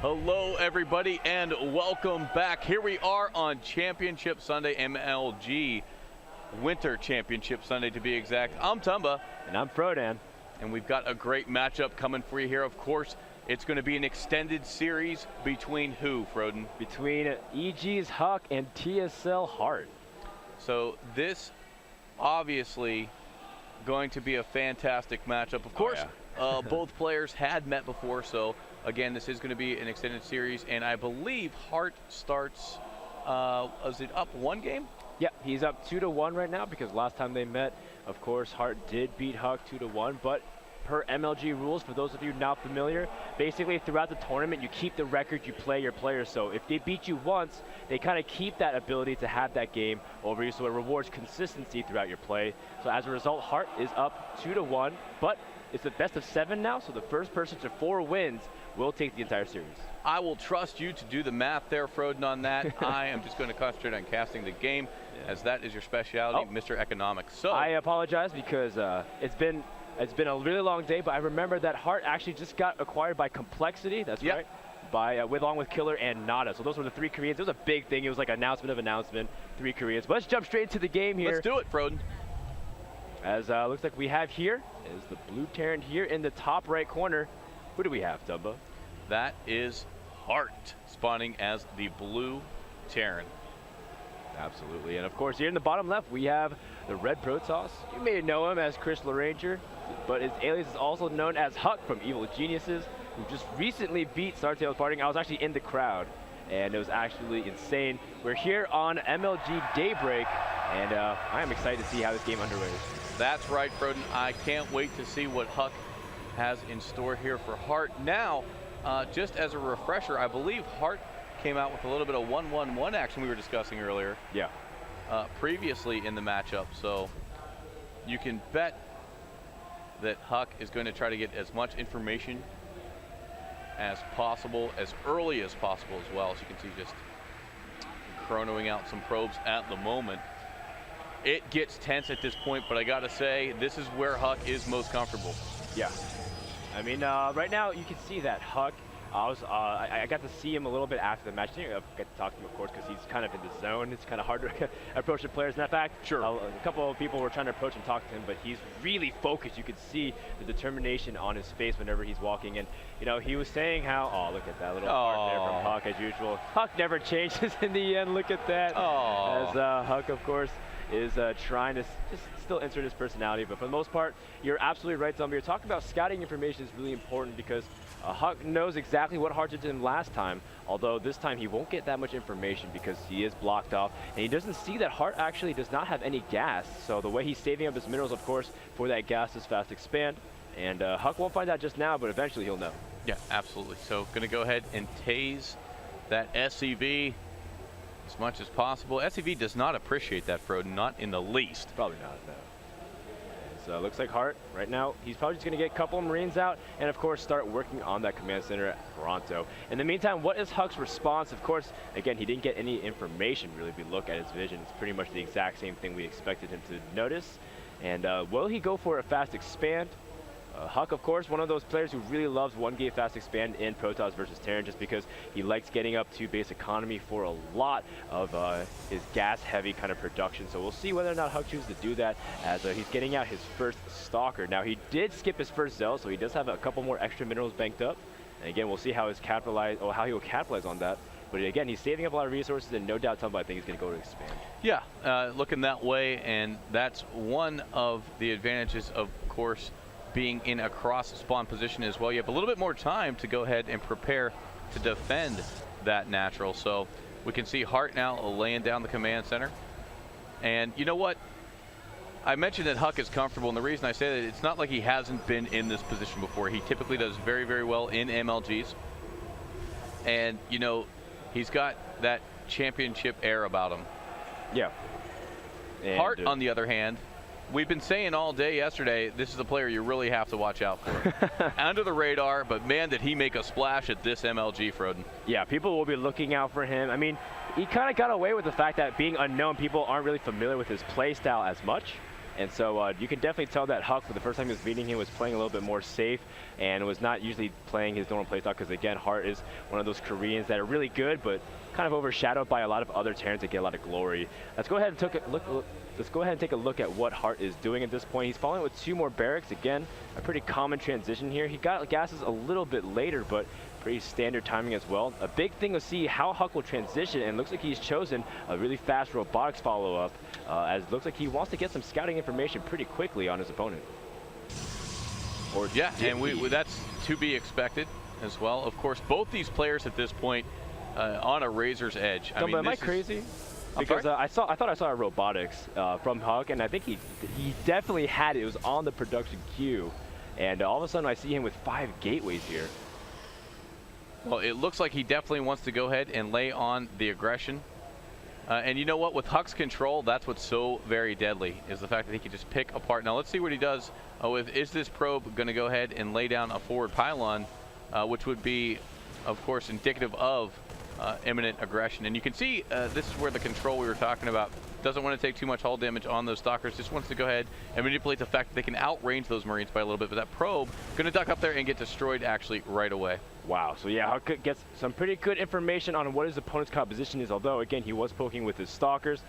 Hello, everybody, and welcome back. Here we are on Championship Sunday, MLG Winter Championship Sunday to be exact. I'm Tumba. And I'm Frodan. And we've got a great matchup coming for you here. Of course, it's going to be an extended series between who, Froden? Between EG's Huck and TSL Hart. So this obviously going to be a fantastic matchup. Of course, both players had met before, so again, this is going to be an extended series, and I believe Hart starts, is it up one game? Yeah, he's up 2-1 right now because last time they met, of course, Hart did beat Huck 2-1, but per MLG rules, for those of you not familiar, basically throughout the tournament, you keep the record, you play your players. So if they beat you once, they kind of keep that ability to have that game over you, so it rewards consistency throughout your play. So as a result, Hart is up 2-1, but it's the best of 7 now, so the first person to 4 wins will take the entire series. I will trust you to do the math there, Froden, on that. I am just going to concentrate on casting the game, as that is your specialty, Mr. Economics. So I apologize because it's been a really long day, but I remember that Hart actually just got acquired by Complexity. That's right. Along with Killer and Nada. So those were the 3 Koreans. It was a big thing. It was like announcement of announcement, 3 Koreans. But let's jump straight into the game here. Let's do it, Froden. As looks like we have here is the blue Terran here in the top right corner. Who do we have, Tumba? That is Hart, spawning as the blue Terran. Absolutely, and of course here in the bottom left we have the red Protoss. You may know him as Chris LaRanger, but his alias is also known as Huck from Evil Geniuses, who just recently beat Sartale's Parting. I was actually in the crowd, and it was actually insane. We're here on MLG Daybreak, and I am excited to see how this game underways. That's right, Froden. I can't wait to see what Huck has in store here for Hart. Now, just as a refresher, I believe Hart came out with a little bit of 1-1-1 action we were discussing earlier. Yeah. Previously in the matchup, so you can bet that Huck is going to try to get as much information as possible, as early as possible as well. As you can see, just chronoing out some probes at the moment. It gets tense at this point, but I gotta say, this is where Huck is most comfortable. Yeah. I mean, right now you can see that Huck, I got to see him a little bit after the match. I got to talk to him, of course, because he's kind of in the zone. It's kind of hard to approach the players. In fact, a couple of people were trying to approach and talk to him, but he's really focused. You could see the determination on his face whenever he's walking. And, you know, he was saying how, oh, look at that little part there from Huck, as usual. Huck never changes in the end. Look at that. As Huck, of course, is trying to just still insert his personality, but for the most part, you're absolutely right, Zombie. You're talking about scouting information is really important because Huck knows exactly what Hart did to him last time, although this time he won't get that much information because he is blocked off, and he doesn't see that Hart actually does not have any gas, so the way he's saving up his minerals, of course, for that gas is fast expand, and Huck won't find out just now, but eventually he'll know. Yeah, absolutely. So going to go ahead and tase that SCV as much as possible. SCV does not appreciate that, Froden, not in the least. Probably not, no. So looks like Hart, right now, he's probably just going to get a couple of Marines out and, of course, start working on that command center at Toronto. In the meantime, what is Huck's response? Of course, again, he didn't get any information, really, if we look at his vision. It's pretty much the exact same thing we expected him to notice. And will he go for a fast expand? Huck, of course, one of those players who really loves 1-gate fast expand in Protoss versus Terran just because he likes getting up to base economy for a lot of his gas-heavy kind of production. So we'll see whether or not Huck chooses to do that as he's getting out his first Stalker. Now, he did skip his first Zell, so he does have a couple more extra minerals banked up. And again, we'll see how how he will capitalize on that. But again, he's saving up a lot of resources, and no doubt Tumba, I think, is going to go to expand. Yeah, looking that way, and that's one of the advantages, of course, being in a cross spawn position as well. You have a little bit more time to go ahead and prepare to defend that natural. So we can see Hart now laying down the command center. And you know what? I mentioned that Huck is comfortable, and the reason I say that, it's not like he hasn't been in this position before. He typically does very, very well in MLGs. And, you know, he's got that championship air about him. Yeah. And Hart, on the other hand, we've been saying all day yesterday, this is a player you really have to watch out for. Under the radar, but man, did he make a splash at this MLG, Froden. Yeah, people will be looking out for him. I mean, he kind of got away with the fact that being unknown, people aren't really familiar with his play style as much. And so you can definitely tell that Huck, for the first time he was meeting him, was playing a little bit more safe and was not usually playing his normal playstyle, because again, Hart is one of those Koreans that are really good, but kind of overshadowed by a lot of other Terrans that get a lot of glory. Let's go ahead and take a look at what Hart is doing at this point. He's following with 2 more barracks. Again, a pretty common transition here. He got gases a little bit later, but pretty standard timing as well. A big thing to see how Huck will transition, and looks like he's chosen a really fast robotics follow-up, as it looks like he wants to get some scouting information pretty quickly on his opponent. Or yeah, and that's to be expected as well. Of course, both these players at this point on a razor's edge. I mean, am I crazy? Because I thought I saw a robotics from Huck, and I think he definitely had it. It was on the production queue, and all of a sudden I see him with 5 gateways here. Well, it looks like he definitely wants to go ahead and lay on the aggression. And you know what? With Huck's control, that's what's so very deadly, is the fact that he can just pick apart. Now, let's see what he does with, is this probe going to go ahead and lay down a forward pylon, which would be, of course, indicative of imminent aggression. And you can see this is where the control we were talking about doesn't want to take too much hull damage on those stalkers, just wants to go ahead and manipulate the fact that they can outrange those Marines by a little bit, but that probe going to duck up there and get destroyed actually right away. Wow, so yeah, Huck gets some pretty good information on what his opponent's composition is, although again he was poking with his stalkers.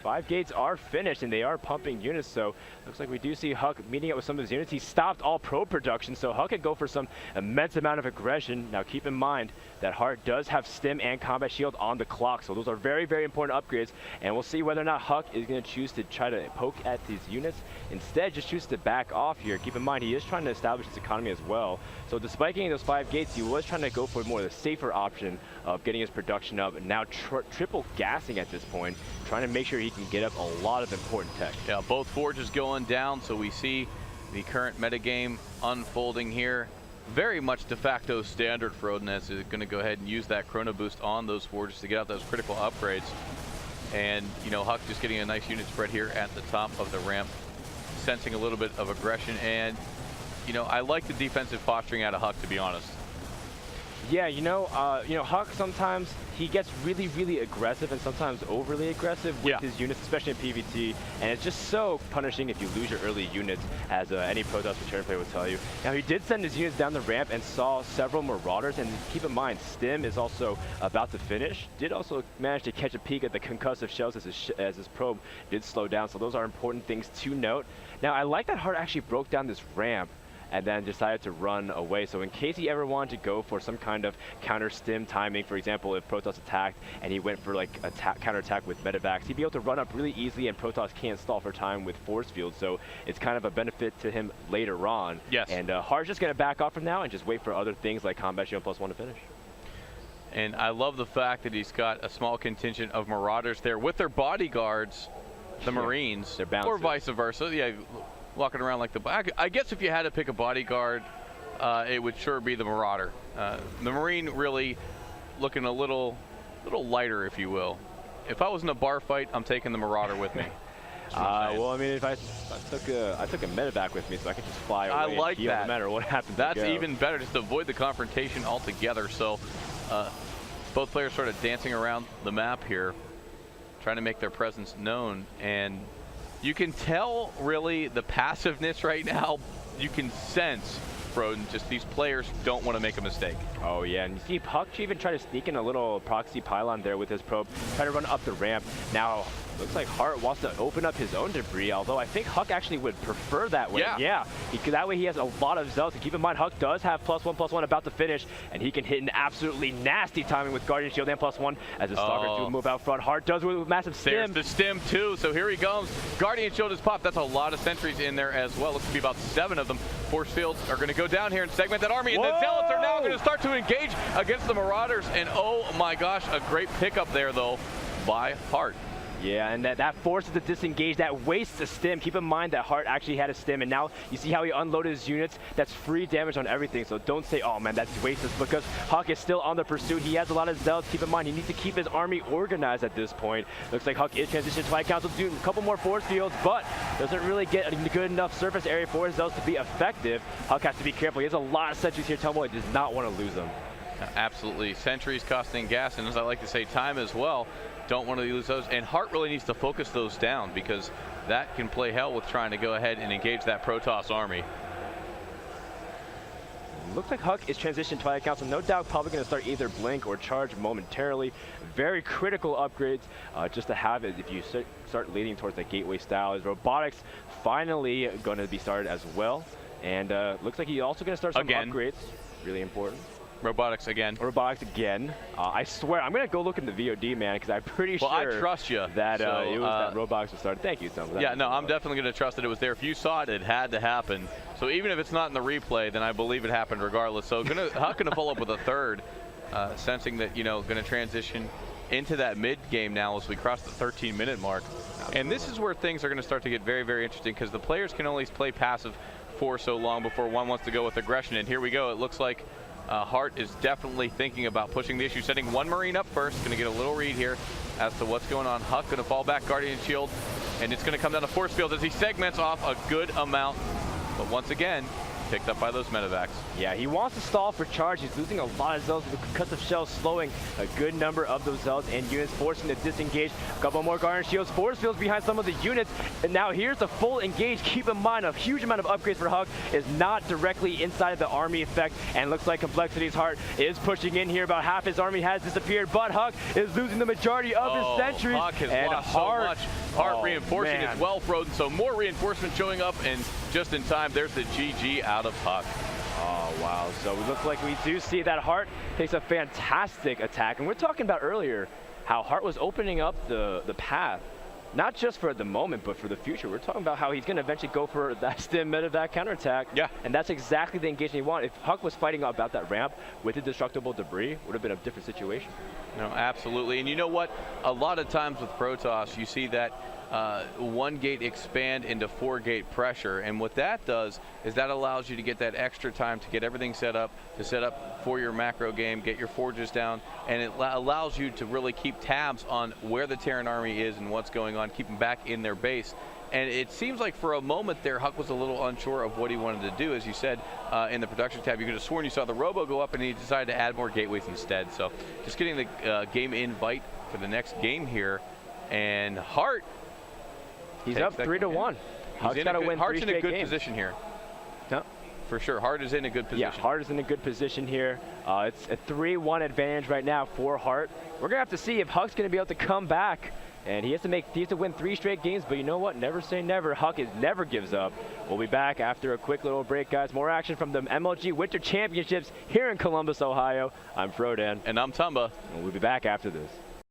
5 gates are finished and they are pumping units, so looks like we do see Huck meeting up with some of his units. He stopped all probe production, so Huck could go for some immense amount of aggression. Now keep in mind that Hart does have stim and combat shield on the clock, so those are very, very important upgrades, and we'll see whether or not Huck is going to choose to try to poke at these units. Instead, just choose to back off here. Keep in mind, he is trying to establish his economy as well. So despite getting those 5 gates, he was trying to go for more of the safer option of getting his production up, and now triple gassing at this point, trying to make sure he can get up a lot of important tech. Yeah, both forges going down, so we see the current metagame unfolding here. Very much de facto standard for Odin, as is going to go ahead and use that chrono boost on those forges to get out those critical upgrades. And, you know, Huck just getting a nice unit spread here at the top of the ramp, sensing a little bit of aggression. And, you know, I like the defensive posturing out of Huck, to be honest. Yeah, you know, Huck sometimes he gets really, really aggressive and sometimes overly aggressive with his units, especially in PvT, and it's just so punishing if you lose your early units, as any Protoss veteran player will tell you. Now, he did send his units down the ramp and saw several Marauders, and keep in mind, Stim is also about to finish. Did also manage to catch a peek at the concussive shells as his probe did slow down, so those are important things to note. Now, I like that Hart actually broke down this ramp and then decided to run away. So in case he ever wanted to go for some kind of counter stim timing, for example, if Protoss attacked and he went for like a counter attack with medevacs, he'd be able to run up really easily, and Protoss can't stall for time with force field. So it's kind of a benefit to him later on. Yes. And Hart's just going to back off from now and just wait for other things like combat shield +1 to finish. And I love the fact that he's got a small contingent of Marauders there with their bodyguards, the Marines, or vice versa. Yeah, walking around like the... I guess if you had to pick a bodyguard, it would sure be the Marauder. The Marine really looking a little lighter, if you will. If I was in a bar fight, I'm taking the Marauder with me. Well, I mean, if I took a medevac with me, so I could just fly away. I like and heal that. No matter what happens. That's even better, just to avoid the confrontation altogether. So both players sort of dancing around the map here, trying to make their presence known, and you can tell really the passiveness right now. You can sense, Froden, just these players don't want to make a mistake. Oh yeah, and you see Huck even try to sneak in a little proxy pylon there with his probe, try to run up the ramp. Now, looks like Hart wants to open up his own debris, although I think Huck actually would prefer that way. Yeah. That way he has a lot of zealots. And keep in mind, Huck does have +1/+1 about to finish, and he can hit an absolutely nasty timing with Guardian Shield and +1 as the Stalkers do move out front. Hart does with massive stim. There's the stim too, so here he comes. Guardian Shield is popped. That's a lot of sentries in there as well. Looks to be about 7 of them. Force fields are going to go down here and segment that army, and the zealots are now going to start to engage against the Marauders, and oh my gosh, a great pickup there though by Hart. Yeah, and that forces to disengage, that wastes a stim. Keep in mind that Hart actually had a stim, and now you see how he unloaded his units. That's free damage on everything, so don't say, oh man, that's wasted, because Huck is still on the pursuit. He has a lot of zealots. Keep in mind, he needs to keep his army organized at this point. Looks like Huck is transitioning to Light Council, doing a couple more force fields, but doesn't really get a good enough surface area for his zealots to be effective. Huck has to be careful. He has a lot of sentries here. Tumble does not want to lose them. Absolutely. Sentries costing gas, and as I like to say, time as well. Don't want to lose those. And Hart really needs to focus those down because that can play hell with trying to go ahead and engage that Protoss army. Looks like Huck is transitioned Twilight Council. No doubt probably going to start either Blink or Charge momentarily. Very critical upgrades just to have it if you start leading towards the Gateway style. His Robotics finally going to be started as well. And looks like he's also going to start some upgrades. Really important. Robotics again. Robotics again. I swear, I'm going to go look in the VOD, man, because I'm pretty sure I trust you that it was that Robotics was started. Thank you, Tom. Yeah, no, I'm definitely going to trust that it was there. If you saw it, it had to happen. So even if it's not in the replay, then I believe it happened regardless. So Huck going to follow up with a third, sensing that, you know, going to transition into that mid game now as we cross the 13-minute mark. And this is where things are going to start to get very, very interesting because the players can only play passive for so long before one wants to go with aggression. And here we go. It looks like Hart is definitely thinking about pushing the issue, setting one Marine up first. Going to get a little read here as to what's going on. Huck going to fall back, Guardian Shield, and it's going to come down to force field as he segments off a good amount. But once again, picked up by those medevacs. Yeah, he wants to stall for charge. He's losing a lot of Zealots with concussive shells, slowing a good number of those Zealots and units, forcing to disengage. A couple more Guardian Shields, force fields behind some of the units. And now here's the full engage. Keep in mind, a huge amount of upgrades for Huck is not directly inside of the army effect. And looks like Complexity's Heart is pushing in here. About half his army has disappeared, but Huck is losing the majority of his sentries. Huck has and lost so much. Hart reinforcing as well, Frozen. So more reinforcement showing up, and just in time, there's the GG out of Huck. Oh, wow. So we look like we do see that Hart takes a fantastic attack. And we're talking about earlier how Hart was opening up the path, not just for the moment, but for the future. We're talking about how he's going to eventually go for that stim medevac counterattack. Yeah. And that's exactly the engagement he wanted. If Huck was fighting about that ramp with the destructible debris, it would have been a different situation. No, absolutely. And you know what? A lot of times with Protoss, you see that one gate expand into 4-gate pressure, and what that does is that allows you to get that extra time to get everything set up, for your macro game, get your forges down, and it allows you to really keep tabs on where the Terran army is and what's going on, keep them back in their base. And it seems like for a moment there, Huck was a little unsure of what he wanted to do. As you said in the production tab, you could have sworn you saw the Robo go up and he decided to add more gateways instead. So just getting the game invite for the next game here. And Hart, he's up 3-1. Huck's got to win 3 straight games. Hart's in a good position here. No. For sure, Hart is in a good position. Yeah, Hart is in a good position here. It's a 3-1 advantage right now for Hart. We're gonna have to see if Huck's gonna be able to come back, and he has to win 3 straight games. But you know what? Never say never. Huck never gives up. We'll be back after a quick little break, guys. More action from the MLG Winter Championships here in Columbus, Ohio. I'm Frodan, and I'm Tumba, and we'll be back after this.